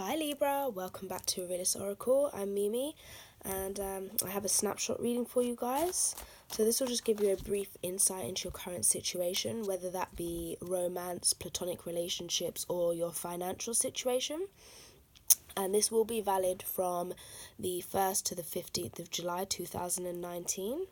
Hi Libra, welcome back to Realist Oracle. I'm Mimi, and I have a snapshot reading for you guys. So this will just give you a brief insight into your current situation, whether that be romance, platonic relationships, or your financial situation. And this will be valid from the 1st to the 15th of July 2019.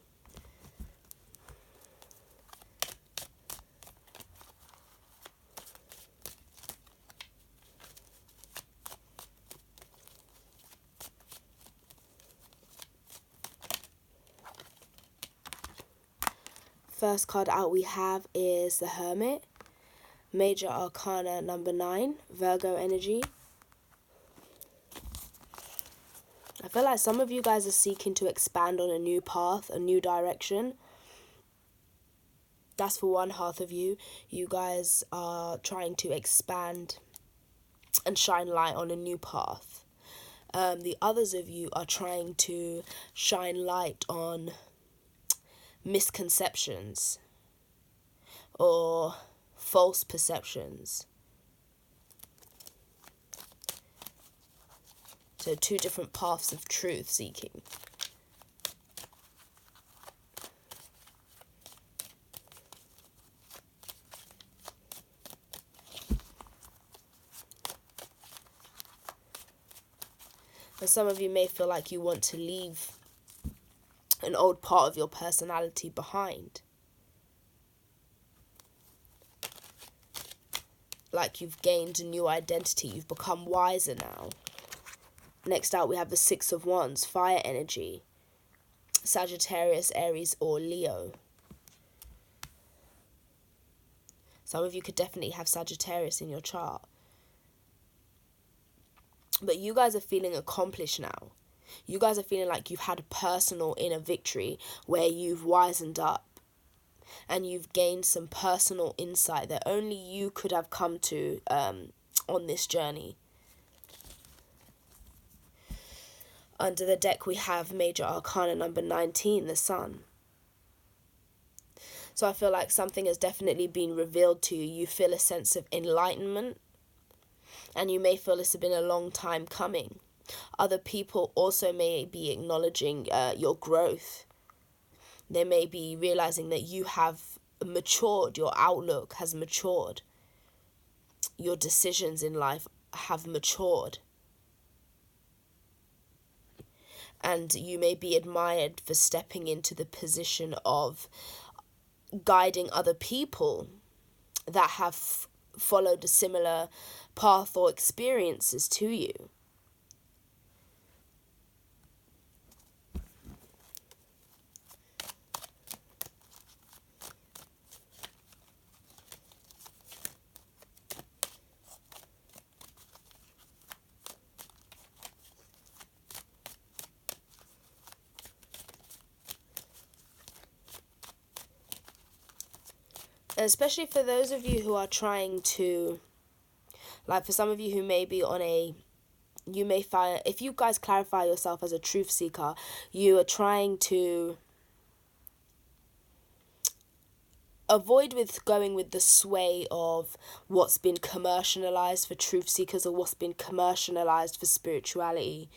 First card out we have is the Hermit, Major Arcana number 9, Virgo energy. I feel like some of you guys are seeking to expand on a new path, a new direction. That's for one half of you. You guys are trying to expand and shine light on a new path. The others of you are trying to shine light on misconceptions or false perceptions. So two different paths of truth seeking. And some of you may feel like you want to leave an old part of your personality behind. Like you've gained a new identity, you've become wiser now. Next out we have the Six of Wands, fire energy, Sagittarius, Aries, or Leo. Some of you could definitely have Sagittarius in your chart. But you guys are feeling accomplished now. You guys are feeling like you've had a personal inner victory where you've wisened up and you've gained some personal insight that only you could have come to on this journey. Under the deck we have Major Arcana number 19, the Sun. So I feel like something has definitely been revealed to you. You feel a sense of enlightenment, and you may feel this has been a long time coming. Other people also may be acknowledging your growth. They may be realizing that you have matured, your outlook has matured. Your decisions in life have matured. And you may be admired for stepping into the position of guiding other people that have followed a similar path or experiences to you. Especially for those of you who are trying to, like for some of you who may be on a, you may find, if you guys clarify yourself as a truth seeker, you are trying to avoid with going with the sway of what's been commercialized for truth seekers or what's been commercialized for spirituality.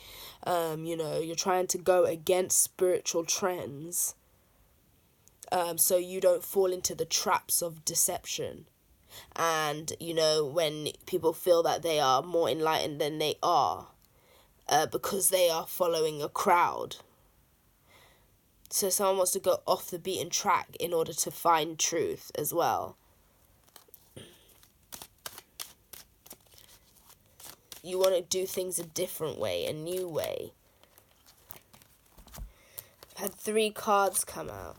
You're trying to go against spiritual trends. So you don't fall into the traps of deception. And, when people feel that they are more enlightened than they are, because they are following a crowd. So someone wants to go off the beaten track in order to find truth as well. You want to do things a different way, a new way. I've had 3 cards come out.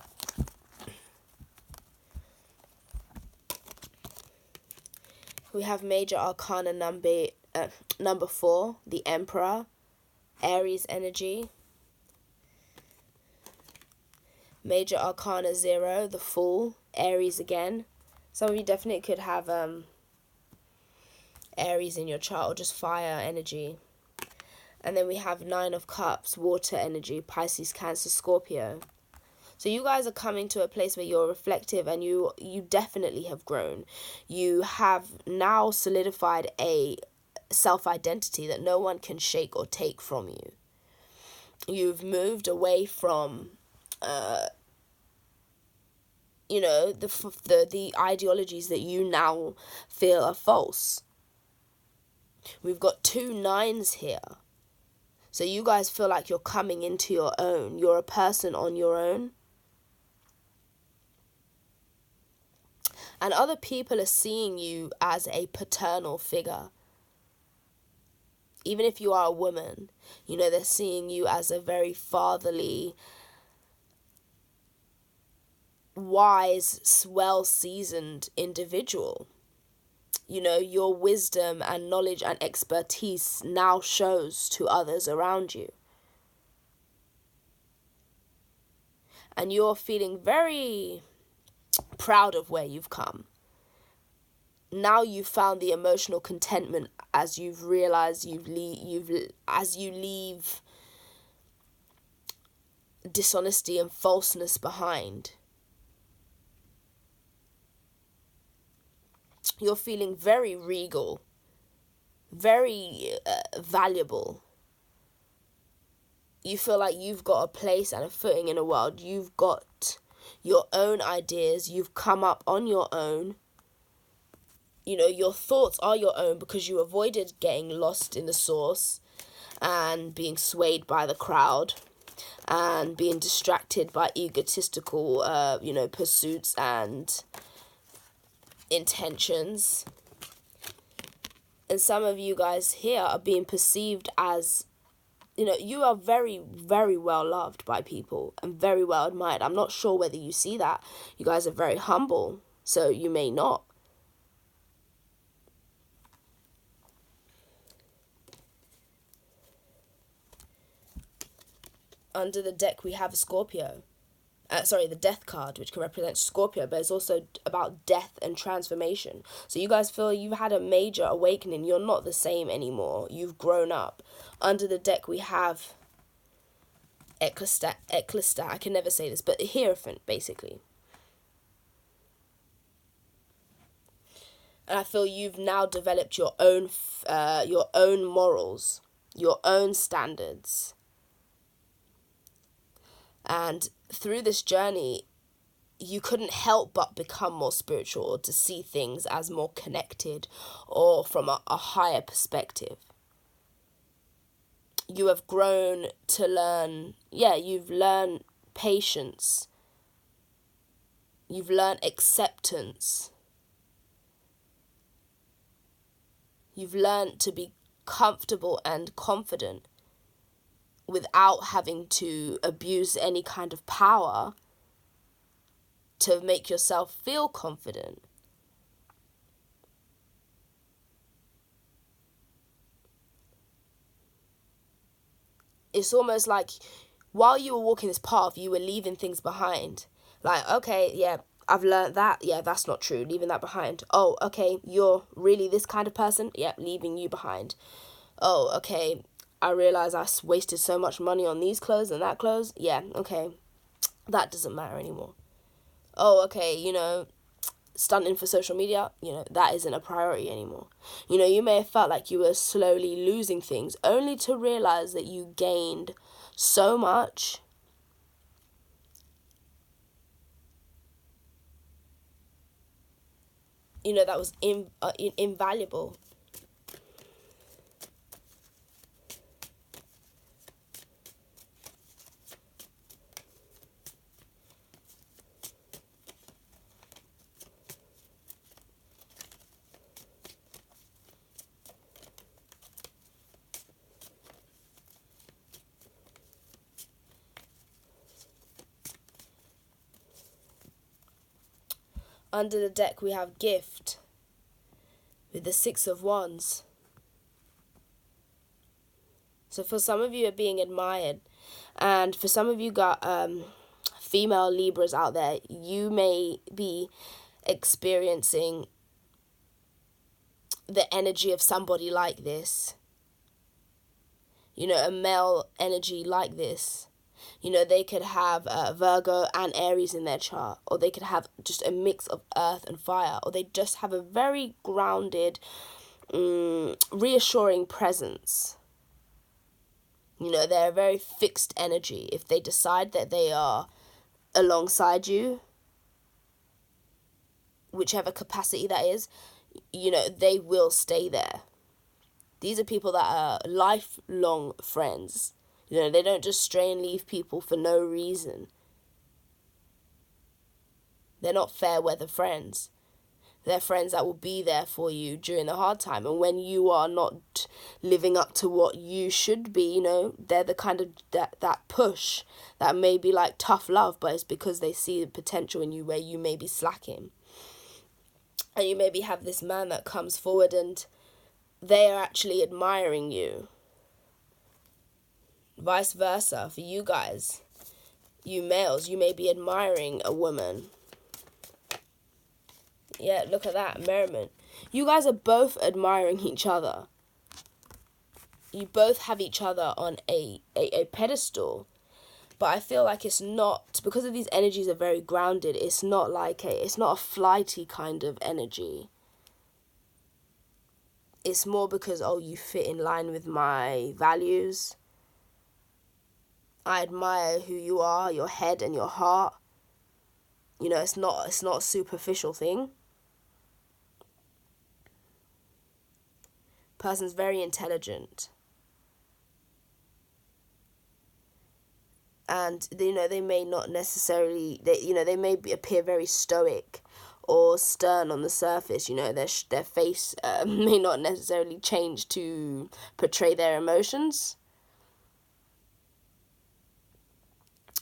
We have Major Arcana number 4, the Emperor, Aries energy. Major Arcana 0, the Fool, Aries again. Some of you definitely could have Aries in your chart or just fire energy. And then we have 9 of Cups, water energy, Pisces, Cancer, Scorpio. So you guys are coming to a place where you're reflective and you definitely have grown. You have now solidified a self-identity that no one can shake or take from you. You've moved away from the ideologies that you now feel are false. We've got 2 9s here. So you guys feel like you're coming into your own. You're a person on your own. And other people are seeing you as a paternal figure. Even if you are a woman, they're seeing you as a very fatherly, wise, well-seasoned individual. Your wisdom and knowledge and expertise now shows to others around you. And you're feeling very proud of where you've come. Now you've found the emotional contentment as you've realized as you leave dishonesty and falseness behind. You're feeling very regal, very valuable. You feel like you've got a place and a footing in the world. You've got your own ideas. You've come up on your own. Your thoughts are your own because you avoided getting lost in the source and being swayed by the crowd and being distracted by egotistical, pursuits and intentions. And some of you guys here are being perceived as, you are very, very well loved by people and very well admired. I'm not sure whether you see that. You guys are very humble, so you may not. Under the deck, we have a Scorpio. The death card, which can represent Scorpio, but it's also about death and transformation. So you guys feel you've had a major awakening. You're not the same anymore. You've grown up. Under the deck, we have Ecclestat. I can never say this, but a Hierophant, basically. And I feel you've now developed your own morals, your own standards. And through this journey, you couldn't help but become more spiritual or to see things as more connected or from a higher perspective. You have grown to learn, you've learned patience. You've learned acceptance. You've learned to be comfortable and confident without having to abuse any kind of power to make yourself feel confident. It's almost like while you were walking this path, you were leaving things behind. Like, okay, yeah, I've learned that. Yeah, that's not true. Leaving that behind. Oh, okay, you're really this kind of person? Yep, leaving you behind. Oh, okay, I realize I wasted so much money on these clothes and that clothes. Yeah, okay, that doesn't matter anymore. Oh, okay, stunting for social media, that isn't a priority anymore. You may have felt like you were slowly losing things, only to realize that you gained so much. That was invaluable. Under the deck, we have Gift with the 6 of Wands. So for some of you are being admired, and for some of you got female Libras out there, you may be experiencing the energy of somebody like this. A male energy like this. They could have Virgo and Aries in their chart, or they could have just a mix of earth and fire, or they just have a very grounded, reassuring presence. You know, they're a very fixed energy. If they decide that they are alongside you, whichever capacity that is, you know, they will stay there. These are people that are lifelong friends. You know, they don't just stray and leave people for no reason. They're not fair weather friends. They're friends that will be there for you during the hard time. And when you are not living up to what you should be, you know, they're the kind of that push that may be like tough love, but it's because they see the potential in you where you may be slacking. And you maybe have this man that comes forward and they are actually admiring you. Vice versa for you guys. You males, you may be admiring a woman. Yeah, look at that, merriment. You guys are both admiring each other. You both have each other on a pedestal. But I feel like it's not, because of these energies are very grounded, it's not a flighty kind of energy. It's more because, oh, you fit in line with my values. I admire who you are, your head and your heart. You know, it's not a superficial thing. Person's very intelligent. And, you know, they may not necessarily, they may appear very stoic or stern on the surface. You know, their face may not necessarily change to portray their emotions.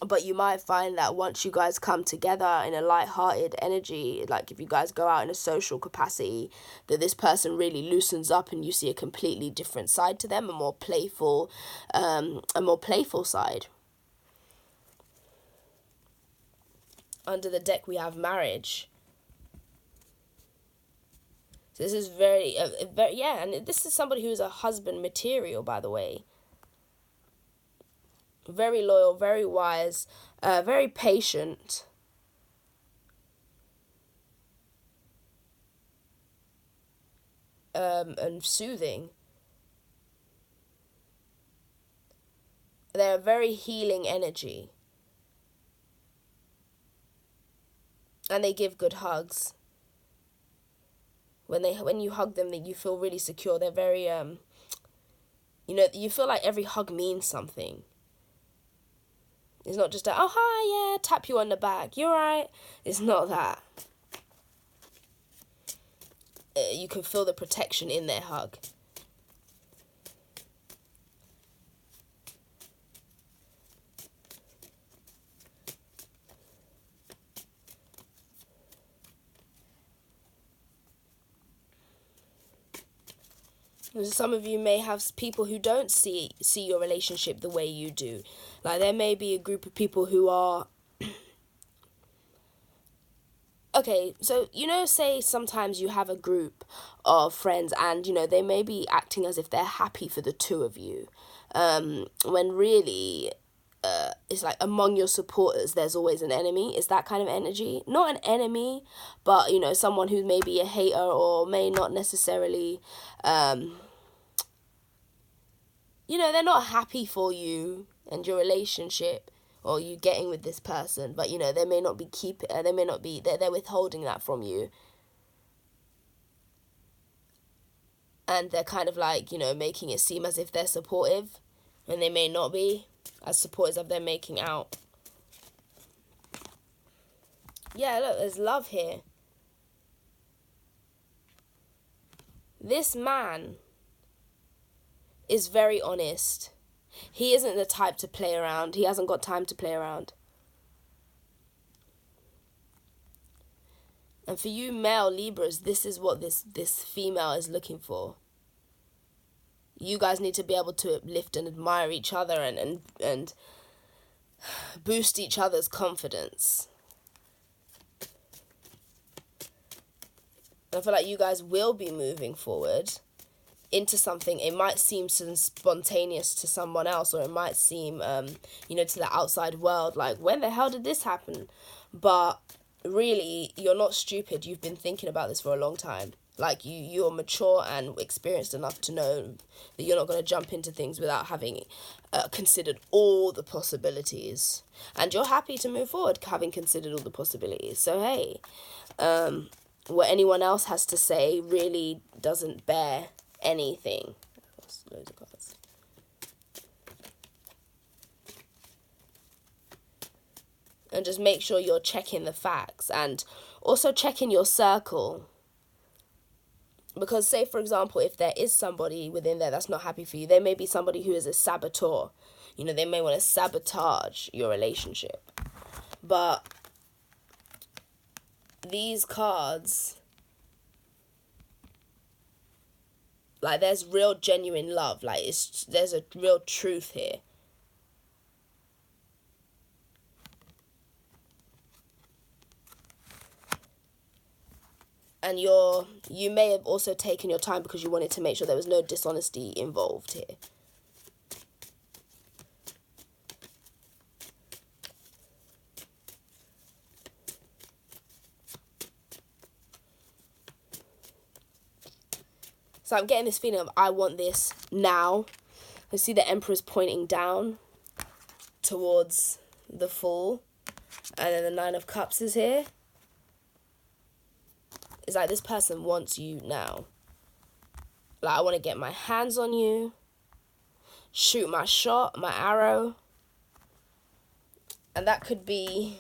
But you might find that once you guys come together in a light-hearted energy, like if you guys go out in a social capacity, that this person really loosens up and you see a completely different side to them, a more playful side. Under the deck we have marriage. So this is very, and this is somebody who is a husband material, by the way. Very loyal, very wise, very patient. And soothing. They're a very healing energy. And they give good hugs. When you hug them, you feel really secure. They're very, you feel like every hug means something. It's not just oh, hi, yeah, tap you on the back, you're right. It's not that. You can feel the protection in their hug. Some of you may have people who don't see your relationship the way you do. Like, there may be a group of people who are... Okay, so, say sometimes you have a group of friends and, they may be acting as if they're happy for the two of you. When really... it's like among your supporters there's always an enemy. It's that kind of energy. Not an enemy, but someone who may be a hater or may not necessarily they're not happy for you and your relationship or you getting with this person, but they may not be they're withholding that from you, and they're kind of like making it seem as if they're supportive when they may not be as supportive as they're making out. Yeah, look, there's love here. This man is very honest. He isn't the type to play around. He hasn't got time to play around. And for you male Libras, this is what this female is looking for. You guys need to be able to uplift and admire each other and boost each other's confidence. And I feel like you guys will be moving forward into something. It might seem spontaneous to someone else, or it might seem, to the outside world, like, when the hell did this happen? But really, you're not stupid. You've been thinking about this for a long time. Like, you're mature and experienced enough to know that you're not going to jump into things without having considered all the possibilities. And you're happy to move forward having considered all the possibilities. So, hey, what anyone else has to say really doesn't bear anything. That's loads of cards. And just make sure you're checking the facts and also checking your circle. Because say, for example, if there is somebody within there that's not happy for you, there may be somebody who is a saboteur. You know, they may want to sabotage your relationship. But these cards, like, there's real genuine love. Like, there's a real truth here. And you may have also taken your time because you wanted to make sure there was no dishonesty involved here. So I'm getting this feeling of, I want this now. I see the Emperor's pointing down towards the Fool. And then the Nine of Cups is here. It's like, this person wants you now. Like, I want to get my hands on you. Shoot my shot, my arrow. And that could be,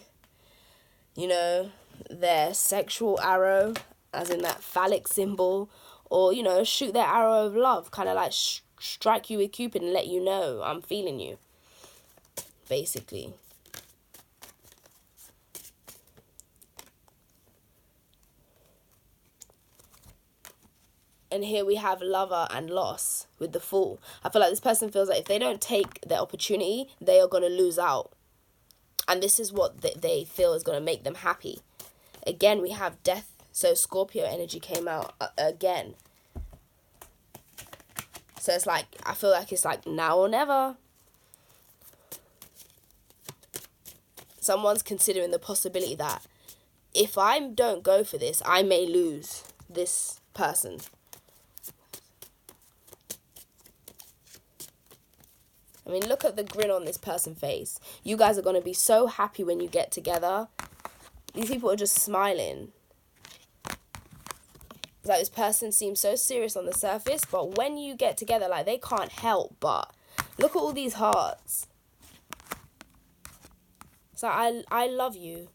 you know, their sexual arrow, as in that phallic symbol. Or, you know, shoot their arrow of love. Kind of like strike you with Cupid and let you know I'm feeling you. Basically. And here we have lover and loss with the Fool. I feel like this person feels like if they don't take their opportunity, they are going to lose out. And this is what they feel is going to make them happy. Again, we have death. So Scorpio energy came out again. So it's like, I feel like it's like now or never. Someone's considering the possibility that if I don't go for this, I may lose this person. I mean, look at the grin on this person's face. You guys are going to be so happy when you get together. These people are just smiling. It's like, this person seems so serious on the surface, but when you get together, like, they can't help but. Look at all these hearts. So I love you.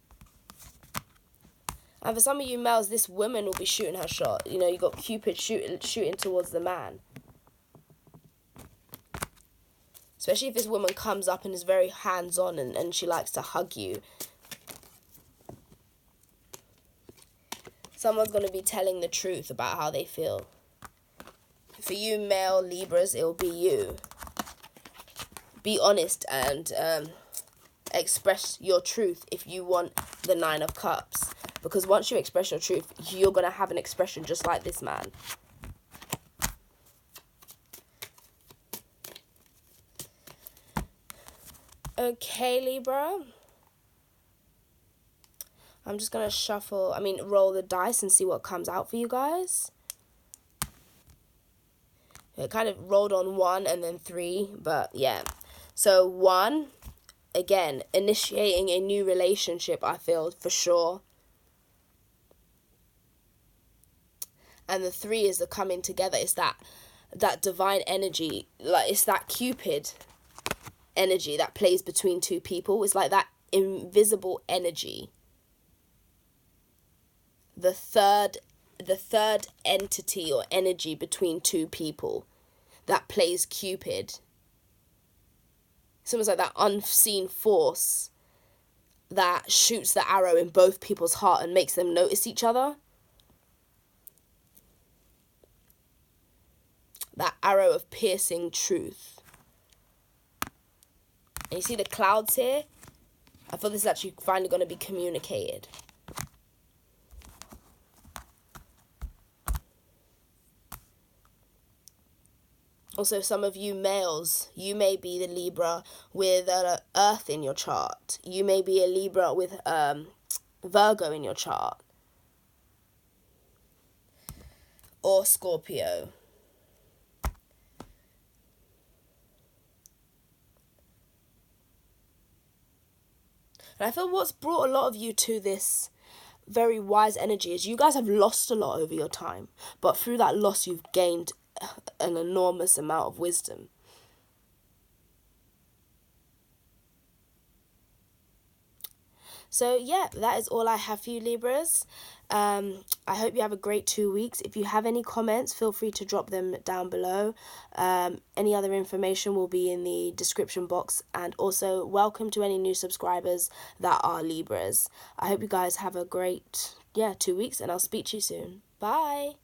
And for some of you males, this woman will be shooting her shot. You know, you got Cupid shooting towards the man. Especially if this woman comes up and is very hands-on and she likes to hug you. Someone's going to be telling the truth about how they feel. For you male Libras, it will be you. Be honest and express your truth if you want the Nine of Cups. Because once you express your truth, you're going to have an expression just like this man. Okay, Libra. I'm just going to roll the dice and see what comes out for you guys. It kind of rolled on 1 and then 3, but yeah. So 1, again, initiating a new relationship, I feel, for sure. And the 3 is the coming together. It's that divine energy. Like, it's that Cupid energy that plays between two people. It's like that invisible energy. The third entity or energy between two people that plays Cupid. It's almost like that unseen force that shoots the arrow in both people's heart and makes them notice each other. That arrow of piercing truth. And you see the clouds here? I feel this is actually finally going to be communicated. Also, some of you males, you may be the Libra with Earth in your chart. You may be a Libra with Virgo in your chart. or Scorpio. And I feel what's brought a lot of you to this very wise energy is you guys have lost a lot over your time, but through that loss you've gained an enormous amount of wisdom. So yeah, that is all I have for you, Libras. I hope you have a great 2 weeks. If you have any comments, feel free to drop them down below. Any other information will be in the description box. And also, welcome to any new subscribers that are Libras. I hope you guys have a great 2 weeks, and I'll speak to you soon. Bye.